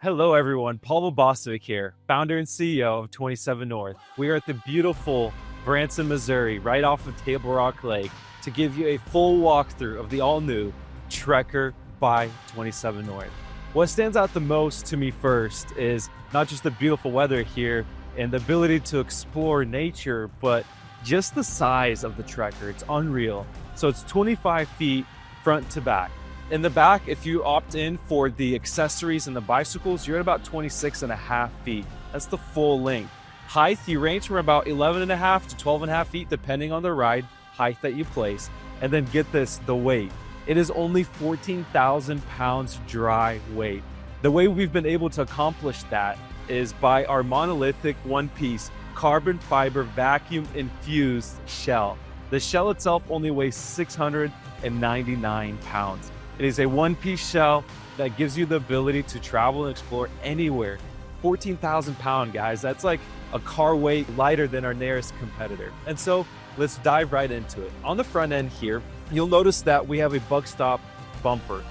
Hello everyone, Paul Bostovic here, founder and CEO of 27North. We are at the beautiful Branson, Missouri, right off of Table Rock Lake, to give you a full walkthrough of the all-new Trekker by 27North. What stands out the most to me first is not just the beautiful weather here and the ability to explore nature, but just the size of the Trekker. It's unreal. So it's 25 feet front to back. In the back, if you opt in for the accessories and the bicycles, you're at about 26.5 feet. That's the full length. Height, you range from about 11.5 to 12.5 feet, depending on the ride height that you place. And then get this, the weight. It is only 14,000 pounds dry weight. The way we've been able to accomplish that is by our monolithic one-piece carbon fiber vacuum infused shell. The shell itself only weighs 699 pounds. It is a one-piece shell that gives you the ability to travel and explore anywhere. 14,000 pound, guys. That's like a car weight lighter than our nearest competitor. And so let's dive right into it. On the front end here, you'll notice that we have a Buckstop bumper.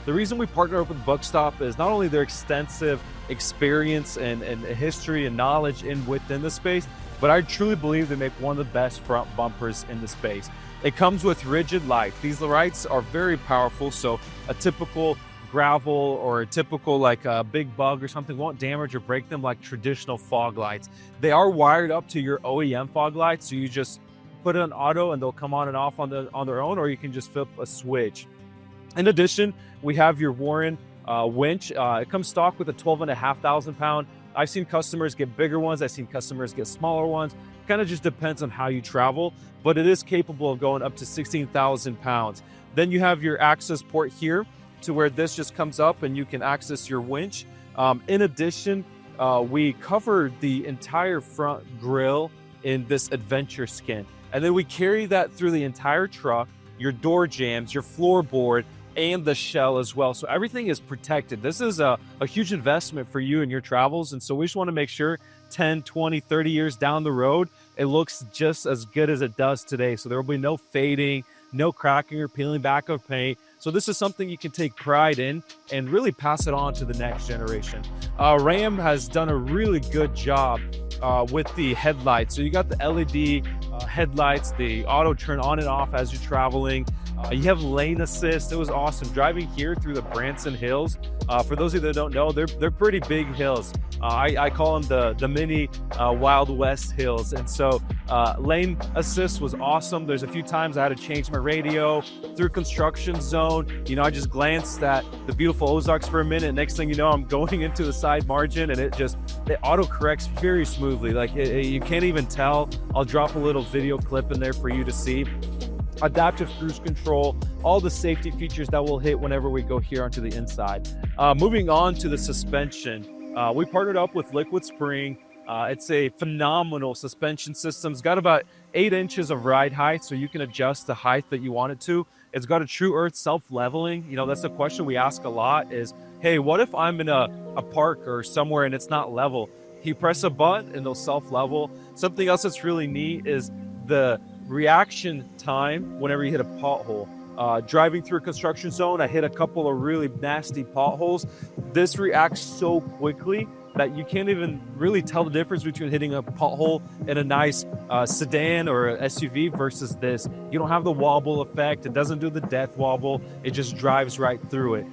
The reason we partner up with Buckstop is not only their extensive experience and history and knowledge within the space, but I truly believe they make one of the best front bumpers in the space. It comes with rigid lights. These lights are very powerful, so a typical gravel or a typical like a big bug or something won't damage or break them like traditional fog lights. They are wired up to your OEM fog lights, so you just put it on auto and they'll come on and off on their own, or you can just flip a switch. In addition, we have your Warren winch. It comes stock with a 12,500 pound. I've seen customers get bigger ones. I've seen customers get smaller ones. Kind of just depends on how you travel, but it is capable of going up to 16,000 pounds. Then you have your access port here to where this just comes up and you can access your winch. In addition, we cover the entire front grille in this adventure skin. And then we carry that through the entire truck, your door jambs, your floorboard, and the shell as well. So everything is protected. This is a huge investment for you and your travels. And so we just want to make sure 10, 20, 30 years down the road, it looks just as good as it does today. So there will be no fading, no cracking or peeling back of paint. So this is something you can take pride in and really pass it on to the next generation. Ram has done a really good job with the headlights. So you got the LED headlights, the auto turn on and off as you're traveling. You have lane assist. It was awesome driving here through the Branson hills. For those of you that don't know, they're pretty big hills. I call them the mini Wild West hills. And so lane assist was awesome. There's a few times I had to change my radio through construction zone. You know, I just glanced at the beautiful Ozarks for a minute. Next thing you know, I'm going into the side margin and it auto corrects very smoothly. Like you can't even tell. I'll drop a little video clip in there for you to see. Adaptive cruise control, all the safety features that we'll hit whenever we go here onto the inside. Moving on to the suspension, we partnered up with Liquid Spring. It's a phenomenal suspension system. It's got about 8 inches of ride height, so you can adjust the height that you want it to. It's got a true earth self-leveling. You know, that's a question we ask a lot is, hey, what if I'm in a park or somewhere and it's not level? You press a button and they'll self-level. Something else that's really neat is the reaction time whenever you hit a pothole. Driving through a construction zone, I hit a couple of really nasty potholes. This reacts so quickly that you can't even really tell the difference between hitting a pothole in a nice sedan or a SUV versus this. You don't have the wobble effect. It doesn't do the death wobble. It just drives right through it.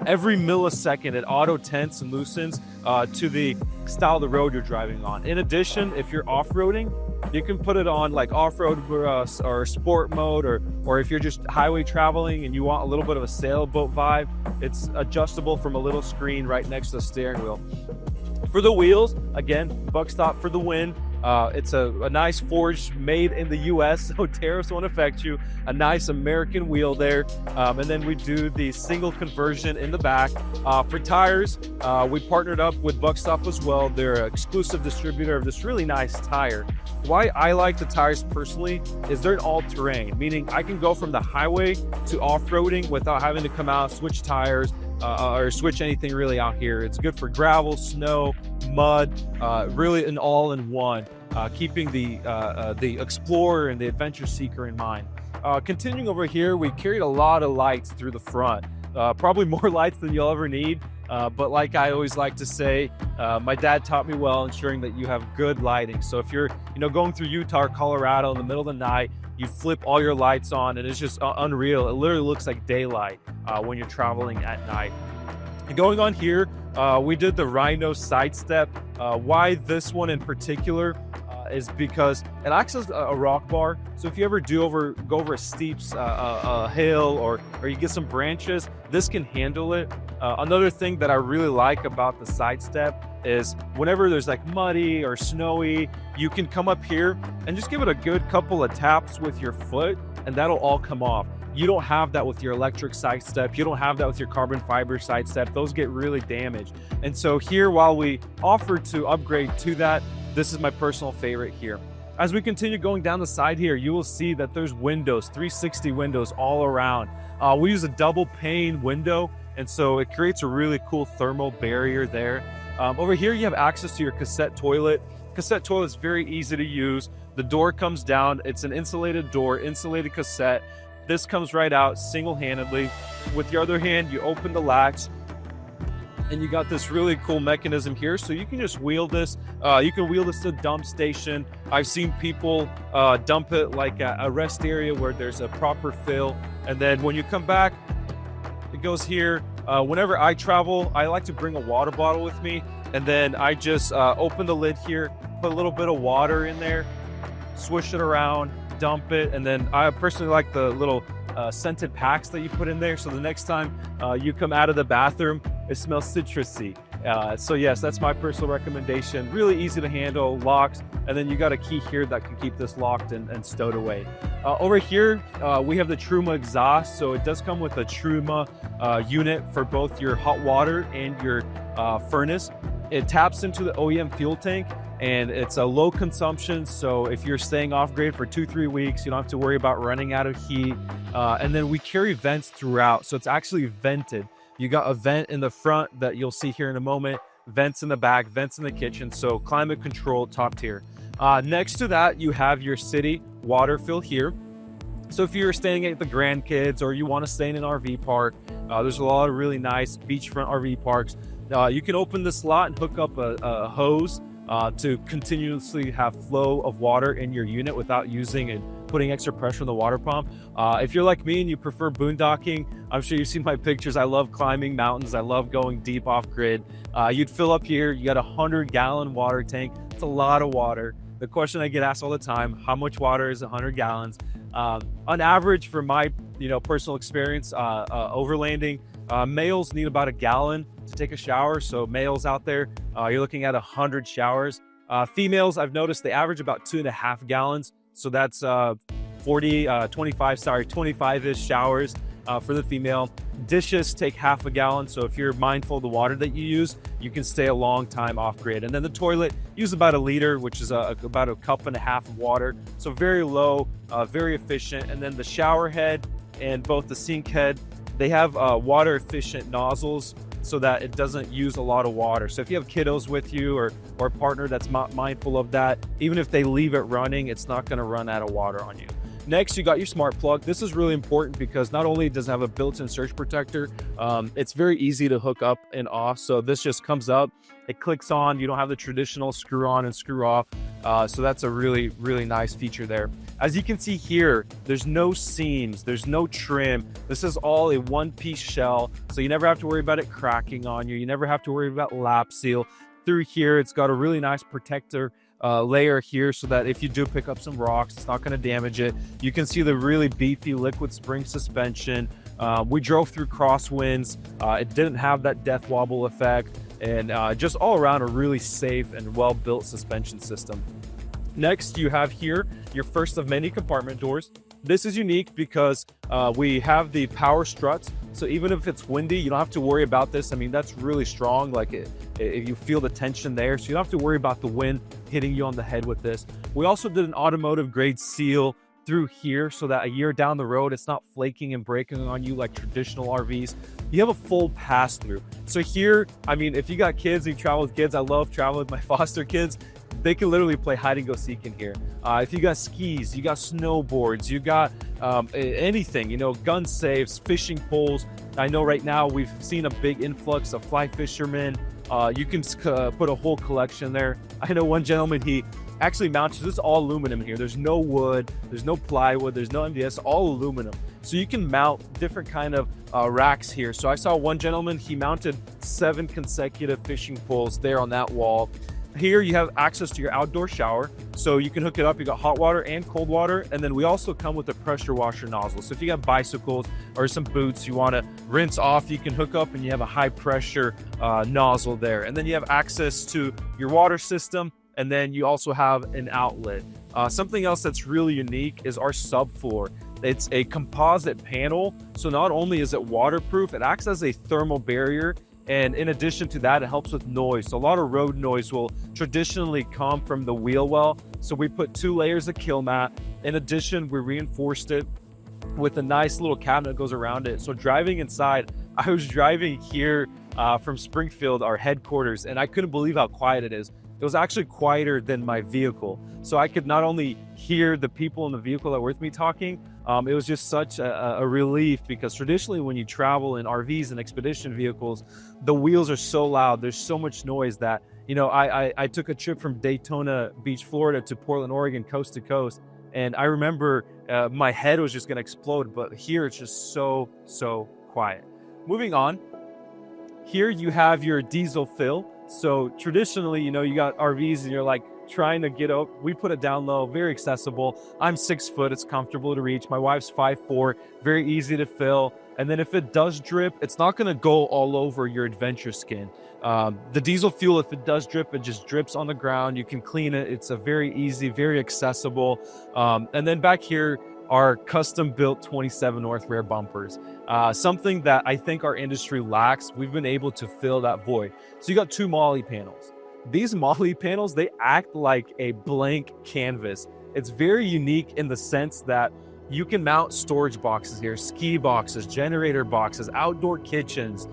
Every millisecond, it auto tenses and loosens to the style of the road you're driving on. In addition, if you're off-roading, you can put it on like off-road or sport mode, or if you're just highway traveling and you want a little bit of a sailboat vibe, it's adjustable from a little screen right next to the steering wheel. For the wheels, again, Buckstop for the win. It's a nice forged, made in the US, so tariffs won't affect you. A nice American wheel there. And then we do the single conversion in the back. For tires, we partnered up with Buckstop as well. They're an exclusive distributor of this really nice tire. Why I like the tires personally is they're all-terrain, meaning I can go from the highway to off-roading without having to come out, switch tires, or switch anything really out here. It's good for gravel, snow, mud, really an all-in-one, keeping the explorer and the adventure seeker in mind. Continuing over here, we carried a lot of lights through the front, probably more lights than you'll ever need. But like I always like to say, my dad taught me well, ensuring that you have good lighting. So if you're, going through Utah or Colorado in the middle of the night, you flip all your lights on and it's just unreal. It literally looks like daylight when you're traveling at night. And going on here, we did the Rhino sidestep. Why this one in particular is because it acts as a rock bar. So if you ever go over a steep hill or you get some branches, this can handle it. Another thing that I really like about the sidestep is whenever there's like muddy or snowy, you can come up here and just give it a good couple of taps with your foot and that'll all come off. You don't have that with your electric sidestep. You don't have that with your carbon fiber sidestep. Those get really damaged. And so here, while we offer to upgrade to that, this is my personal favorite here. As we continue going down the side here, you will see that there's windows, 360 windows all around. We use a double pane window, and so it creates a really cool thermal barrier there. Over here, you have access to your cassette toilet. Cassette toilet is very easy to use. The door comes down. It's an insulated door, insulated cassette. This comes right out single-handedly. With your other hand, you open the latch, and you got this really cool mechanism here. So you can just wheel this. You can wheel this to a dump station. I've seen people dump it like at a rest area where there's a proper fill. And then when you come back, it goes here. Whenever I travel, I like to bring a water bottle with me. And then I just open the lid here, put a little bit of water in there, swish it around, dump it. And then I personally like the little scented packs that you put in there. So the next time you come out of the bathroom, it smells citrusy. So yes, that's my personal recommendation. Really easy to handle, locks, and then you got a key here that can keep this locked and stowed away. Over here, we have the Truma exhaust. So it does come with a Truma unit for both your hot water and your furnace. It taps into the OEM fuel tank, and it's a low consumption. So if you're staying off grid for 2-3 weeks, you don't have to worry about running out of heat. And then we carry vents throughout. So it's actually vented. You got a vent in the front that you'll see here in a moment, vents in the back, vents in the kitchen. So climate control, top tier. Next to that, you have your city water fill here. So if you're staying at the grandkids or you want to stay in an RV park, there's a lot of really nice beachfront RV parks. You can open the slot and hook up a hose to continuously have flow of water in your unit without using and putting extra pressure on the water pump. If you're like me and you prefer boondocking, I'm sure you've seen my pictures. I love climbing mountains. I love going deep off grid. You'd fill up here. You got a 100-gallon water tank. It's a lot of water. The question I get asked all the time, how much water is 100 gallons? On average, for my personal experience, overlanding, males need about 1 gallon to take a shower. So males out there, you're looking at 100 showers. Females, I've noticed they average about 2.5 gallons. So that's 25-ish showers for the female. Dishes take 1/2 gallon. So if you're mindful of the water that you use, you can stay a long time off grid. And then the toilet, use about 1 liter, which is about 1.5 cups of water. So very low, very efficient. And then the shower head and both the sink head, they have water efficient nozzles so that it doesn't use a lot of water. So if you have kiddos with you or a partner that's mindful of that, even if they leave it running, it's not gonna run out of water on you. Next, you got your smart plug. This is really important because not only does it have a built-in surge protector, it's very easy to hook up and off. So this just comes up, it clicks on. You don't have the traditional screw on and screw off. So that's a really, really nice feature there. As you can see here, there's no seams, there's no trim. This is all a one-piece shell, so you never have to worry about it cracking on you. You never have to worry about lap seal. Through here, it's got a really nice protector layer here so that if you do pick up some rocks, it's not going to damage it. You can see the really beefy liquid spring suspension. We drove through crosswinds. It didn't have that death wobble effect, and just all around a really safe and well-built suspension system. Next, you have here your first of many compartment doors. This is unique because we have the power struts. So even if it's windy, you don't have to worry about this. I mean, that's really strong. Like if you feel the tension there, so you don't have to worry about the wind hitting you on the head with this. We also did an automotive grade seal through here so that a year down the road, it's not flaking and breaking on you like traditional RVs. you have a full pass through. So here, I mean, if you got kids, you travel with kids, I love traveling with my foster kids. They can literally play hide and go seek in here. If you got skis, you got snowboards, you got anything, you know, gun safes, fishing poles. I know right now we've seen a big influx of fly fishermen. You can put a whole collection there. I know one gentleman, he actually mounts, this is all aluminum here. There's no wood, there's no plywood, there's no MDS, all aluminum. So you can mount different kind of racks here. So I saw one gentleman, he mounted 7 consecutive fishing poles there on that wall. Here you have access to your outdoor shower, so you can hook it up. You got hot water and cold water, and then we also come with a pressure washer nozzle. So if you got bicycles or some boots you want to rinse off, you can hook up and you have a high pressure nozzle there. And then you have access to your water system, and then you also have an outlet. Something else that's really unique is our subfloor. It's a composite panel, so not only is it waterproof, it acts as a thermal barrier. And in addition to that, it helps with noise. So a lot of road noise will traditionally come from the wheel well. So we put 2 layers of kill mat. In addition, we reinforced it with a nice little cabinet that goes around it. So driving inside, I was driving here from Springfield, our headquarters, and I couldn't believe how quiet it is. It was actually quieter than my vehicle. So I could not only hear the people in the vehicle that were with me talking, it was just such a relief, because traditionally when you travel in RVs and expedition vehicles, the wheels are so loud, there's so much noise that, you know, I took a trip from Daytona Beach, Florida to Portland, Oregon, coast to coast. And I remember my head was just gonna explode, but here it's just so quiet. Moving on, here you have your diesel fill. So traditionally, you know, you got RVs and you're like trying to get up. We put it down low, very accessible. I'm 6 foot, it's comfortable to reach. My wife's 5'4", very easy to fill. And then if it does drip, it's not gonna go all over your adventure skin. The diesel fuel, if it does drip, it just drips on the ground. You can clean it. It's a very easy, very accessible. And then back here, are custom built 27North rear bumpers. Something that I think our industry lacks. We've been able to fill that void. So you got 2 MOLLE panels. These MOLLE panels, they act like a blank canvas. It's very unique in the sense that you can mount storage boxes here, ski boxes, generator boxes, outdoor kitchens,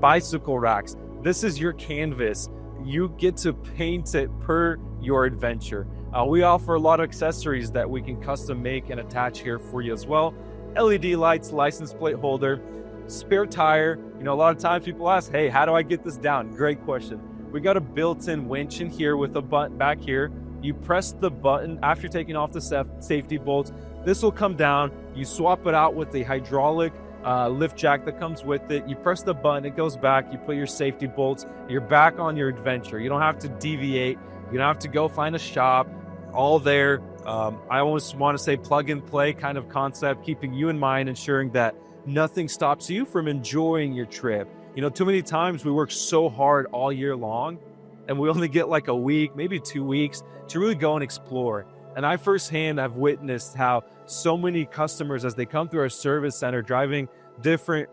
bicycle racks. This is your canvas. You get to paint it per your adventure. We offer a lot of accessories that we can custom make and attach here for you as well. LED lights, license plate holder, spare tire. You know, a lot of times people ask, hey, how do I get this down? Great question. We got a built-in winch in here with a button back here. You press the button after taking off the safety bolts. This will come down. You swap it out with the hydraulic lift jack that comes with it. You press the button, it goes back. You put your safety bolts. You're back on your adventure. You don't have to deviate. You don't have to go find a shop. All there. I always want to say plug and play kind of concept, keeping you in mind, ensuring that nothing stops you from enjoying your trip. You know, too many times we work so hard all year long and we only get like a week, maybe 2 weeks to really go and explore. And I firsthand have witnessed how so many customers, as they come through our service center driving different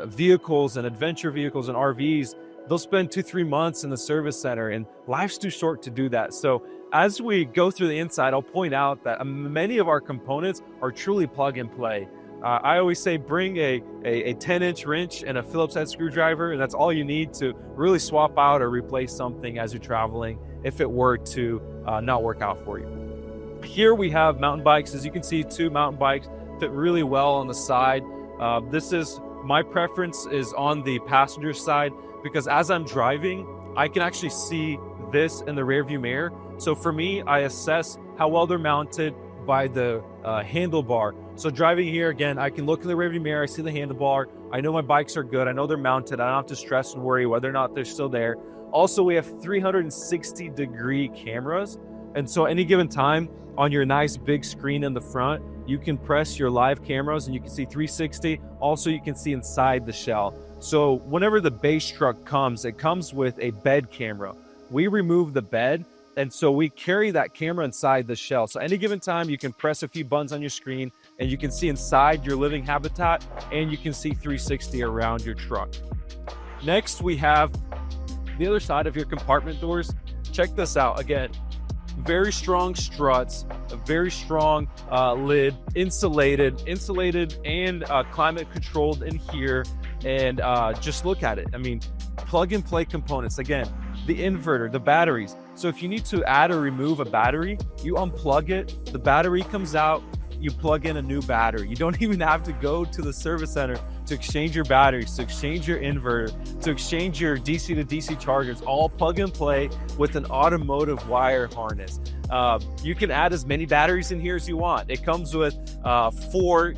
vehicles and adventure vehicles and RVs, they'll spend 2-3 months in the service center, and life's too short to do that. So as we go through the inside, I'll point out that many of our components are truly plug and play. I always say bring a 10-inch wrench and a Phillips head screwdriver, and that's all you need to really swap out or replace something as you're traveling if it were to not work out for you. Here we have mountain bikes. As you can see, 2 mountain bikes fit really well on the side. My preference is on the passenger side, because as I'm driving, I can actually see this in the rearview mirror. So for me, I assess how well they're mounted by the handlebar. So driving here, again, I can look in the rearview mirror, I see the handlebar, I know my bikes are good, I know they're mounted, I don't have to stress and worry whether or not they're still there. Also, we have 360-degree cameras, and so any given time on your nice big screen in the front, you can press your live cameras and you can see 360. Also, you can see inside the shell. So whenever the base truck comes, it comes with a bed camera. We remove the bed, and so we carry that camera inside the shell. So any given time, you can press a few buttons on your screen and you can see inside your living habitat, and you can see 360 around your truck. Next, we have the other side of your compartment doors. Check this out. Again, very strong struts, a very strong lid, insulated and climate controlled in here. And just look at it. I mean, plug and play components. Again, the inverter, the batteries. So if you need to add or remove a battery, you unplug it, the battery comes out, you plug in a new battery. You don't even have to go to the service center to exchange your batteries, to exchange your inverter, to exchange your DC to DC chargers, all plug and play with an automotive wire harness. You can add as many batteries in here as you want. It comes with four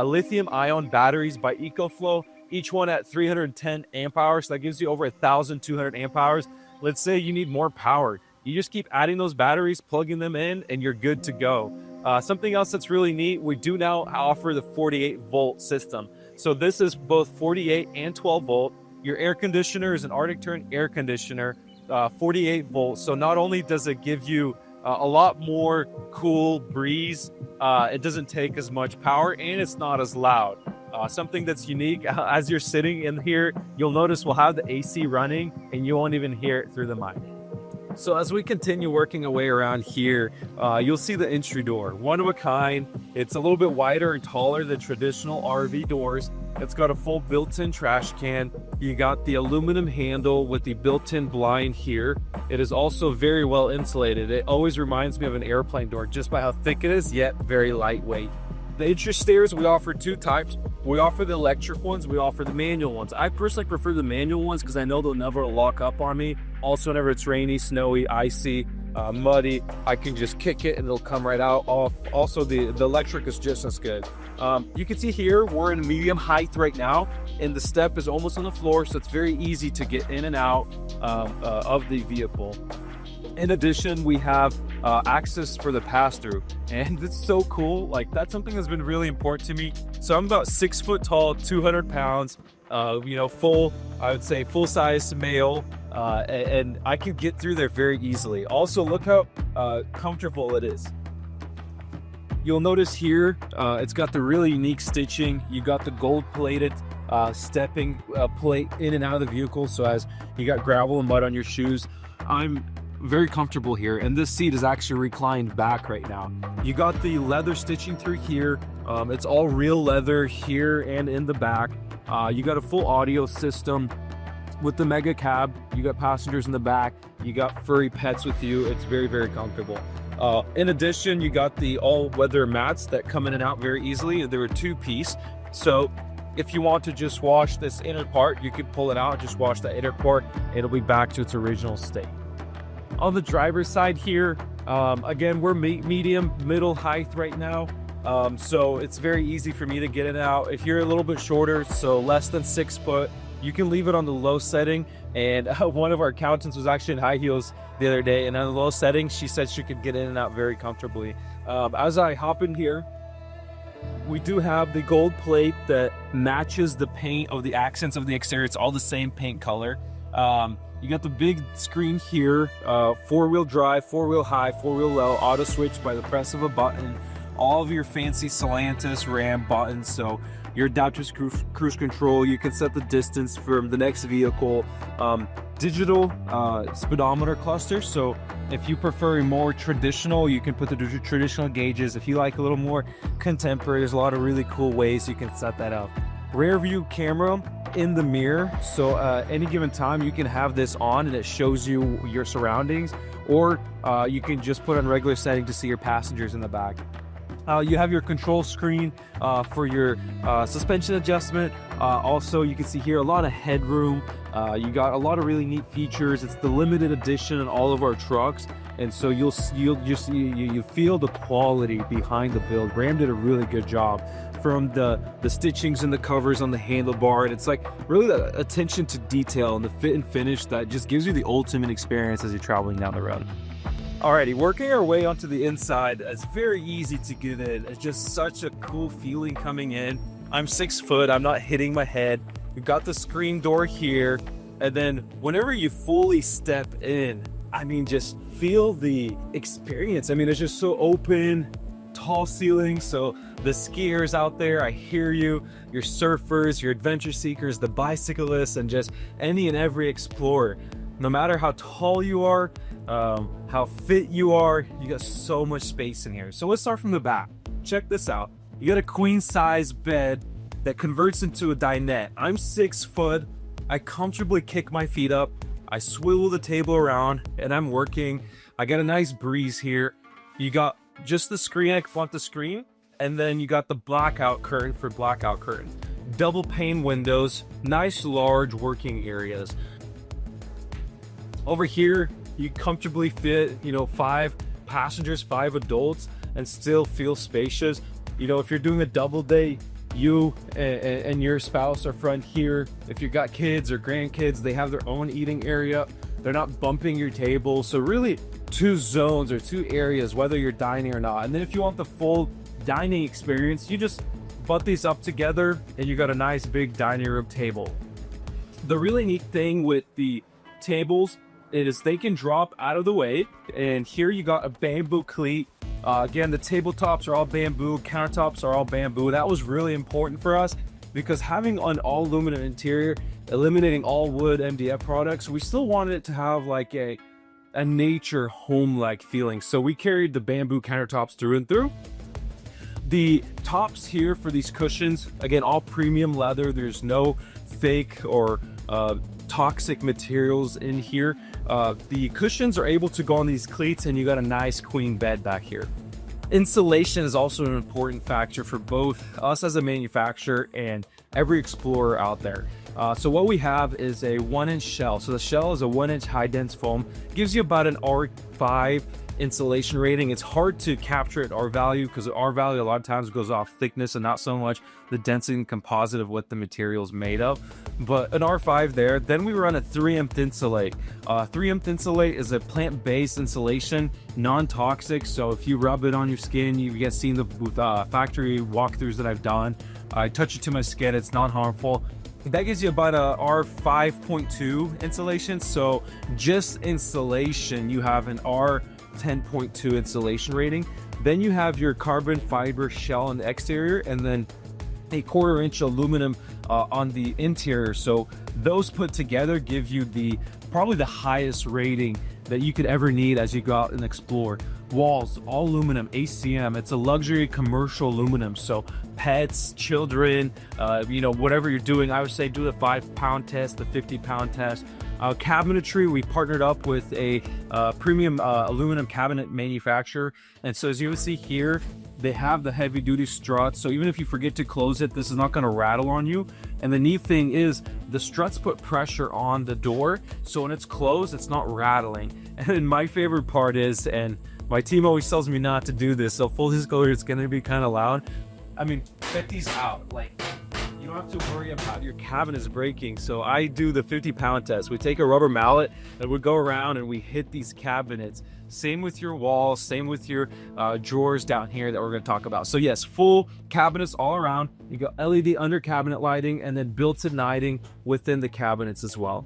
lithium ion batteries by EcoFlow, each one at 310 amp hours. So that gives you over 1,200 amp hours. Let's say you need more power. You just keep adding those batteries, plugging them in, and you're good to go. Something else that's really neat, we do now offer the 48 volt system. So this is both 48 and 12 volt. Your air conditioner is an Arctic Tern air conditioner, 48 volts. So not only does it give you a lot more cool breeze, it doesn't take as much power, and it's not as loud. Something that's unique, as you're sitting in here, you'll notice we'll have the AC running and you won't even hear it through the mic. So as we continue working our way around here, you'll see the entry door, one of a kind. It's a little bit wider and taller than traditional RV doors. It's got a full built-in trash can. You got the aluminum handle with the built-in blind here. It is also very well insulated. It always reminds me of an airplane door just by how thick it is, yet very lightweight. The entry stairs, we offer two types. We offer the electric ones, we offer the manual ones. I personally prefer the manual ones because I know they'll never lock up on me. Also, whenever it's rainy, snowy, icy, muddy, I can just kick it and it'll come right out. Also, the electric is just as good. You can see here, we're in medium height right now, and the step is almost on the floor, so it's very easy to get in and out of the vehicle. In addition, we have access for the pass-through, and it's so cool. Like, that's something that's been really important to me. So I'm about 6 foot tall, 200 pounds, I would say full-size male, and I can get through there very easily. Also, look how comfortable it is. You'll notice here, it's got the really unique stitching. You got the gold-plated stepping plate in and out of the vehicle, so as you got gravel and mud on your shoes, I'm very comfortable here, and this seat is actually reclined back right now. You got the leather stitching through here. It's all real leather here and in the back. You got a full audio system with the mega cab. You got passengers in the back. You got furry pets with you. It's very, very comfortable. In addition, you got the all-weather mats that come in and out very easily. They're a two-piece, so if you want to just wash this inner part, you can pull it out, just wash the inner part. It'll be back to its original state. On the driver's side here, again, we're medium, middle height right now. So it's very easy for me to get it out. If you're a little bit shorter, so less than 6 foot, you can leave it on the low setting. And one of our accountants was actually in high heels the other day, and on the low setting, she said she could get in and out very comfortably. As I hop in here, we do have the gold plate that matches the paint of the accents of the exterior. It's all the same paint color. You got the big screen here, 4-wheel drive, 4-wheel high, 4-wheel low, auto switch by the press of a button. All of your fancy Stellantis Ram buttons, so your adaptive cruise control, you can set the distance from the next vehicle. Digital speedometer cluster, so if you prefer a more traditional, you can put the traditional gauges. If you like a little more contemporary, there's a lot of really cool ways you can set that up. Rear view camera in the mirror, so any given time you can have this on and it shows you your surroundings, or you can just put on regular setting to see your passengers in the back. You have your control screen for your suspension adjustment. Also, you can see here a lot of headroom. You got a lot of really neat features. It's the limited edition in all of our trucks, and so you feel the quality behind the build. Ram did a really good job, from the stitchings and the covers on the handlebar, and it's like really the attention to detail and the fit and finish that just gives you the ultimate experience as you're traveling down the road. Alrighty, working our way onto the inside, it's very easy to get in. It's just such a cool feeling coming in. I'm 6 foot, I'm not hitting my head. You've got the screen door here, and then whenever you fully step in, I mean, just feel the experience. I mean, it's just so open, tall ceilings, so the skiers out there, I hear you, your surfers, your adventure seekers, the bicyclists, and just any and every explorer. No matter how tall you are, how fit you are, you got so much space in here. So let's start from the back. Check this out. You got a queen size bed that converts into a dinette. I'm 6 foot. I comfortably kick my feet up. I swivel the table around and I'm working. I got a nice breeze here. You got just the screen, I flaunt the screen, and then you got the blackout curtain for blackout curtains. Double pane windows, nice large working areas. Over here, you comfortably fit, 5 passengers, 5 adults, and still feel spacious. If you're doing a double day, you and your spouse are front here. If you've got kids or grandkids, they have their own eating area. They're not bumping your table. So really 2 zones or 2 areas, whether you're dining or not. And then if you want the full dining experience, you just butt these up together and you got a nice big dining room table. The really neat thing with the tables is they can drop out of the way. And here you got a bamboo cleat. Again, the tabletops are all bamboo, countertops are all bamboo. That was really important for us because having an all aluminum interior, eliminating all wood MDF products, we still wanted it to have like a nature home-like feeling. So we carried the bamboo countertops through and through. The tops here for these cushions, again, all premium leather. There's no fake or toxic materials in here. The cushions are able to go on these cleats and you got a nice queen bed back here. Insulation is also an important factor for both us as a manufacturer and every explorer out there. So what we have is a 1-inch shell. So the shell is a 1-inch high dense foam, gives you about an R5 insulation rating. It's hard to capture at R value because R value a lot of times goes off thickness and not so much the density and composite of what the material is made of, but an R5 there. Then we run a 3M Thinsulate. 3M Thinsulate is a plant-based insulation, non-toxic, so if you rub it on your skin, you get seen the factory walkthroughs that I've done, I touch it to my skin, it's non-harmful. That gives you about a R5.2 insulation. So just insulation, you have an R10.2 insulation rating. Then you have your carbon fiber shell on the exterior and then a 1/4-inch aluminum on the interior. So those put together give you probably the highest rating that you could ever need as you go out and explore. Walls, all aluminum, ACM. It's a luxury commercial aluminum. So pets, children, whatever you're doing, I would say do the 5-pound test, the 50-pound test. Cabinetry, we partnered up with a premium aluminum cabinet manufacturer. And so as you will see here, they have the heavy duty struts. So even if you forget to close it, this is not going to rattle on you. And the neat thing is the struts put pressure on the door. So when it's closed, it's not rattling. And my favorite part is, and my team always tells me not to do this, so full disclosure, it's going to be kind of loud. I mean, fit these out. Like, you don't have to worry about your cabinets breaking. So I do the 50-pound test. We take a rubber mallet and we go around and we hit these cabinets. Same with your walls, same with your drawers down here that we're going to talk about. So yes, full cabinets all around. You got LED under cabinet lighting and then built-in lighting within the cabinets as well.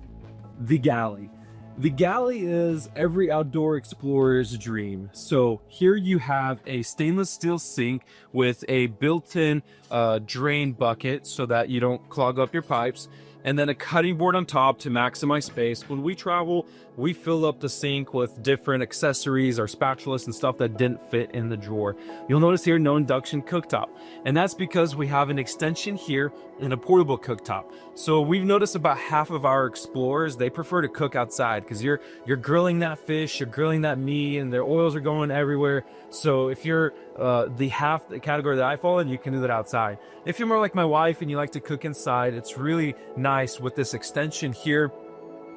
The galley. The galley is every outdoor explorer's dream. So here you have a stainless steel sink with a built-in drain bucket so that you don't clog up your pipes, and then a cutting board on top to maximize space. When we travel, we fill up the sink with different accessories or spatulas and stuff that didn't fit in the drawer. You'll notice here, no induction cooktop. And that's because we have an extension here and a portable cooktop. So we've noticed about half of our explorers, they prefer to cook outside because you're grilling that fish, you're grilling that meat, and their oils are going everywhere. So if you're the category that I fall in, you can do that outside. If you're more like my wife and you like to cook inside, it's really nice with this extension here.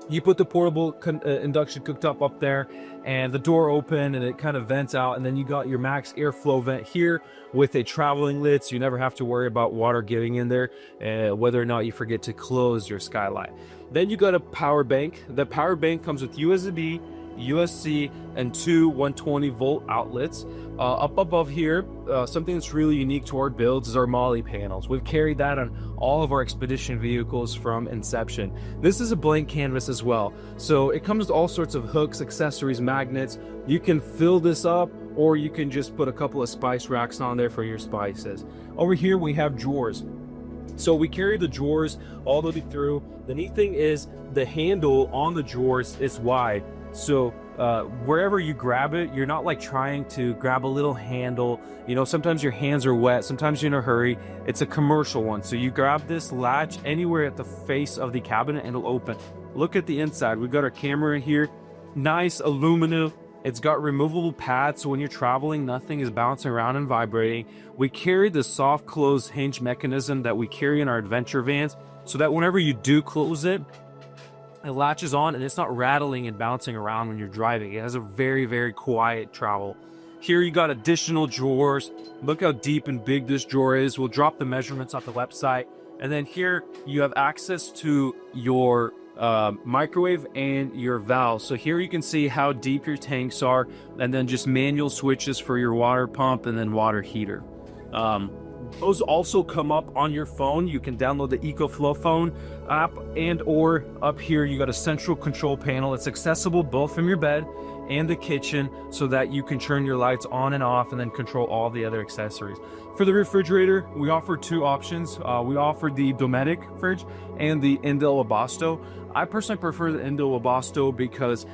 You put the portable induction cooktop up there and the door open and it kind of vents out, and then you got your max airflow vent here with a traveling lid, so you never have to worry about water getting in there, whether or not you forget to close your skylight. Then you got a power bank. The power bank comes with USB, USB-C, and 2 120-volt outlets. Up above here, something that's really unique to our builds is our MOLLE panels. We've carried that on all of our expedition vehicles from inception. This is a blank canvas as well, so it comes with all sorts of hooks, accessories, magnets. You can fill this up, or you can just put a couple of spice racks on there for your spices. Over here we have drawers. So we carry the drawers all the way through. The neat thing is the handle on the drawers is wide. So wherever you grab it, you're not like trying to grab a little handle. You know, sometimes your hands are wet, sometimes you're in a hurry. It's a commercial one. So you grab this latch anywhere at the face of the cabinet and it'll open. Look at the inside. We've got our camera in here. Nice aluminum. It's got removable pads, so when you're traveling, nothing is bouncing around and vibrating. We carry the soft close hinge mechanism that we carry in our adventure vans, so that whenever you do close it, it latches on and it's not rattling and bouncing around when you're driving. It has a very, very quiet travel. Here you got additional drawers. Look how deep and big this drawer is. We'll drop the measurements off the website. And then here you have access to your microwave and your valves. So here you can see how deep your tanks are, and then just manual switches for your water pump and then water heater. Those also come up on your phone. You can download the EcoFlow phone app, and or up here you got a central control panel. It's accessible both from your bed and the kitchen, so that you can turn your lights on and off and then control all the other accessories. For the refrigerator, we offer two options. We offer the Dometic fridge and the Indo Webasto. I personally prefer the Indo Webasto because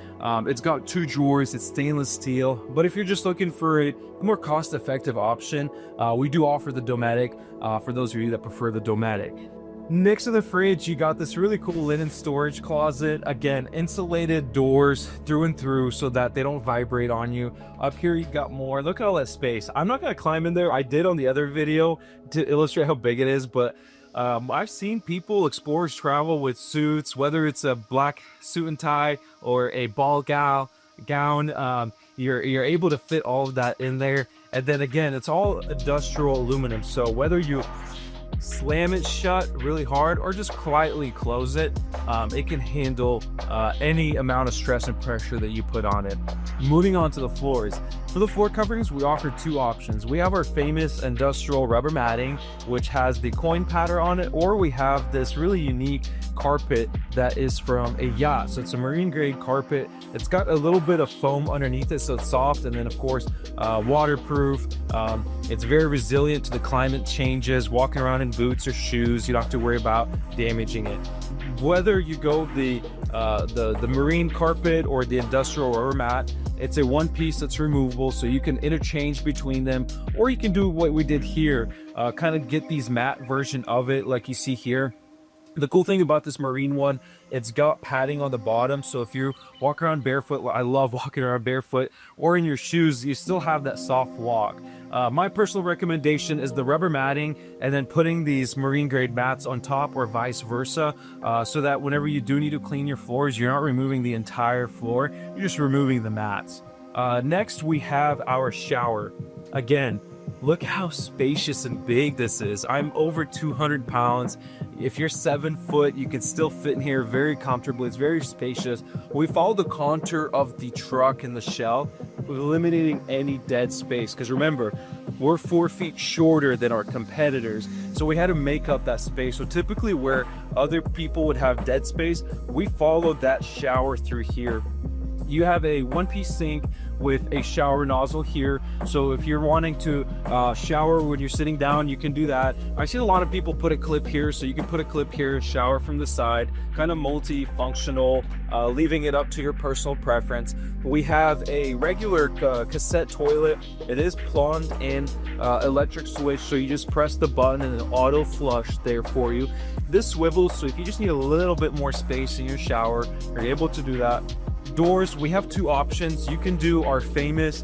it's got two drawers, it's stainless steel. But if you're just looking for a more cost-effective option, we do offer the Dometic for those of you that prefer the Dometic. Next to the fridge, you got this really cool linen storage closet. Again, insulated doors through and through so that they don't vibrate on you. Up here, you got more. Look at all that space. I'm not gonna climb in there. I did on the other video to illustrate how big it is, but I've seen people, explorers, travel with suits, whether it's a black suit and tie or a ball gown. You're able to fit all of that in there. And then again, it's all industrial aluminum. So whether you slam it shut really hard or just quietly close it, it can handle any amount of stress and pressure that you put on it. Moving on to the floors. For the floor coverings, we offer two options. We have our famous industrial rubber matting, which has the coin pattern on it, or we have this really unique carpet that is from a yacht. So it's a marine grade carpet. It's got a little bit of foam underneath it, so it's soft, and then of course waterproof. It's very resilient to the climate changes. Walking around in boots or shoes, you don't have to worry about damaging it. Whether you go the marine carpet or the industrial rubber mat, it's a one piece that's removable, so you can interchange between them, or you can do what we did here, kind of get these matte version of it like you see here. The cool thing about this marine one, it's got padding on the bottom, so if you walk around barefoot, I love walking around barefoot, or in your shoes, you still have that soft walk. My personal recommendation is the rubber matting and then putting these marine grade mats on top, or vice versa, so that whenever you do need to clean your floors, you're not removing the entire floor, you're just removing the mats. Next, we have our shower. Again, look how spacious and big this is. I'm over 200 pounds. If you're 7 foot, you can still fit in here very comfortably. It's very spacious. We follow the contour of the truck and the shell, eliminating any dead space. Because remember, we're 4 feet shorter than our competitors, so we had to make up that space. So typically where other people would have dead space, we followed that shower through here. You have a one-piece sink with a shower nozzle here, so if you're wanting to shower when you're sitting down, you can do that. I've seen a lot of people put a clip here, so you can put a clip here, shower from the side, kind of multi-functional, leaving it up to your personal preference. We have a regular cassette toilet. It is plumbed in, electric switch, so you just press the button and an auto flush there for you. This swivels, so if you just need a little bit more space in your shower, you're able to do that. Doors, we have two options. You can do our famous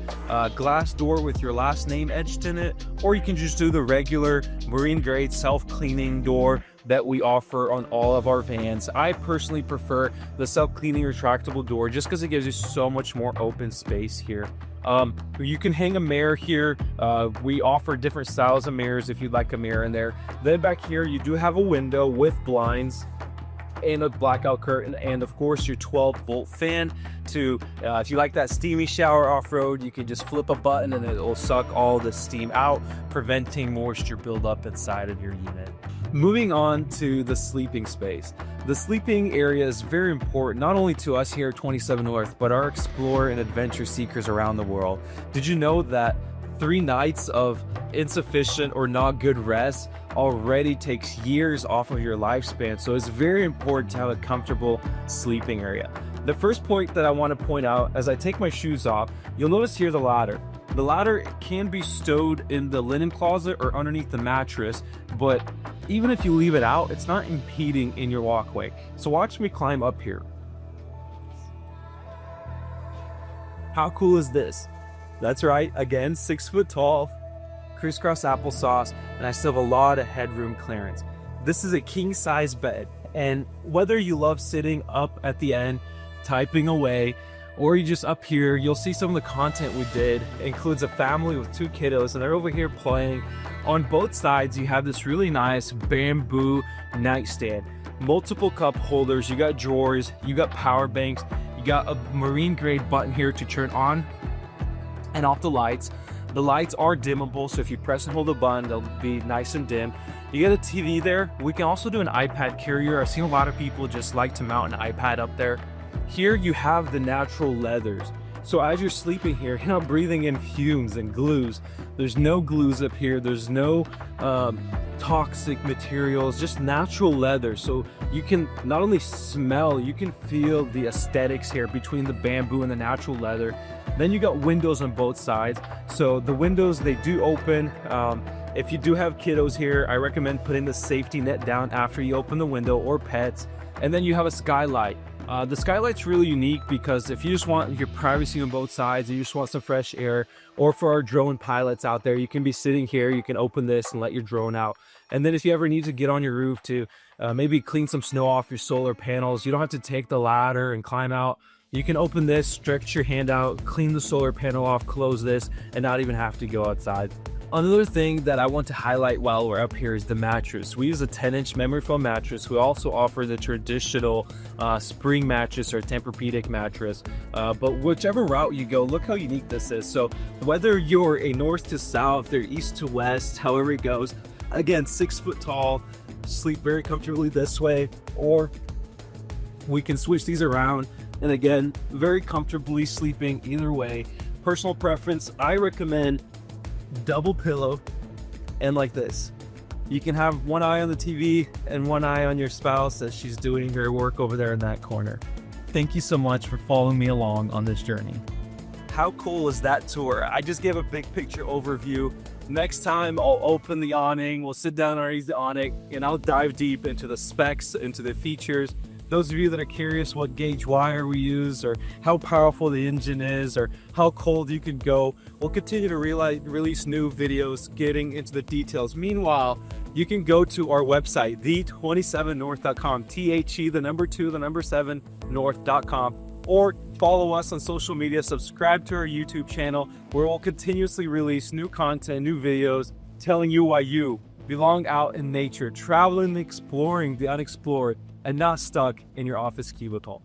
glass door with your last name etched in it, or you can just do the regular marine grade self-cleaning door that we offer on all of our vans. I personally prefer the self-cleaning retractable door just because it gives you so much more open space here. You can hang a mirror here. We offer different styles of mirrors if you'd like a mirror in there. Then back here you do have a window with blinds and a blackout curtain, and of course your 12-volt fan to if you like that steamy shower off-road, you can just flip a button and it will suck all the steam out, preventing moisture buildup inside of your unit. Moving on to the sleeping space. The sleeping area is very important, not only to us here at 27 North, but our explorer and adventure seekers around the world. Did you know that 3 nights of insufficient or not good rest already takes years off of your lifespan. So it's very important to have a comfortable sleeping area. The first point that I want to point out, as I take my shoes off, you'll notice here the ladder. The ladder can be stowed in the linen closet or underneath the mattress, but even if you leave it out, it's not impeding in your walkway. So watch me climb up here. How cool is this? That's right, again, 6 foot tall, crisscross applesauce, and I still have a lot of headroom clearance. This is a king size bed, and whether you love sitting up at the end, typing away, or you just up here, you'll see some of the content we did. It includes a family with 2 kiddos, and they're over here playing. On both sides, you have this really nice bamboo nightstand, multiple cup holders, you got drawers, you got power banks, you got a marine grade button here to turn on and off the lights. The lights are dimmable, so if you press and hold the button, they'll be nice and dim. You get a TV there. We can also do an iPad carrier. I've seen a lot of people just like to mount an iPad up there. Here you have the natural leathers. So as you're sleeping here, you're not breathing in fumes and glues. There's no glues up here. There's no toxic materials, just natural leather. So you can not only smell, you can feel the aesthetics here between the bamboo and the natural leather. Then you got windows on both sides. So the windows, they do open. If you do have kiddos here, I recommend putting the safety net down after you open the window, or pets. And then you have a skylight. The skylight's really unique because if you just want your privacy on both sides, you just want some fresh air, or for our drone pilots out there, you can be sitting here, you can open this and let your drone out. And then if you ever need to get on your roof to maybe clean some snow off your solar panels, you don't have to take the ladder and climb out. You can open this, stretch your hand out, clean the solar panel off, close this, and not even have to go outside. Another thing that I want to highlight while we're up here is the mattress. We use a 10-inch memory foam mattress. We also offer the traditional spring mattress or Tempur-Pedic mattress. But whichever route you go, look how unique this is. So whether you're a north to south or east to west, however it goes, again, 6 foot tall, sleep very comfortably this way, or we can switch these around. And again, very comfortably sleeping either way. Personal preference, I recommend double pillow and like this. You can have one eye on the TV and one eye on your spouse as she's doing her work over there in that corner. Thank you so much for following me along on this journey. How cool is that tour? I just gave a big picture overview. Next time I'll open the awning, we'll sit down underneath the awning, and I'll dive deep into the specs, into the features. Those of you that are curious what gauge wire we use, or how powerful the engine is, or how cold you can go, we'll continue to release new videos getting into the details. Meanwhile, you can go to our website, the27north.com, the27north.com, or follow us on social media, subscribe to our YouTube channel, where we'll continuously release new content, new videos, telling you why you belong out in nature, traveling, exploring the unexplored, and not stuck in your office cubicle.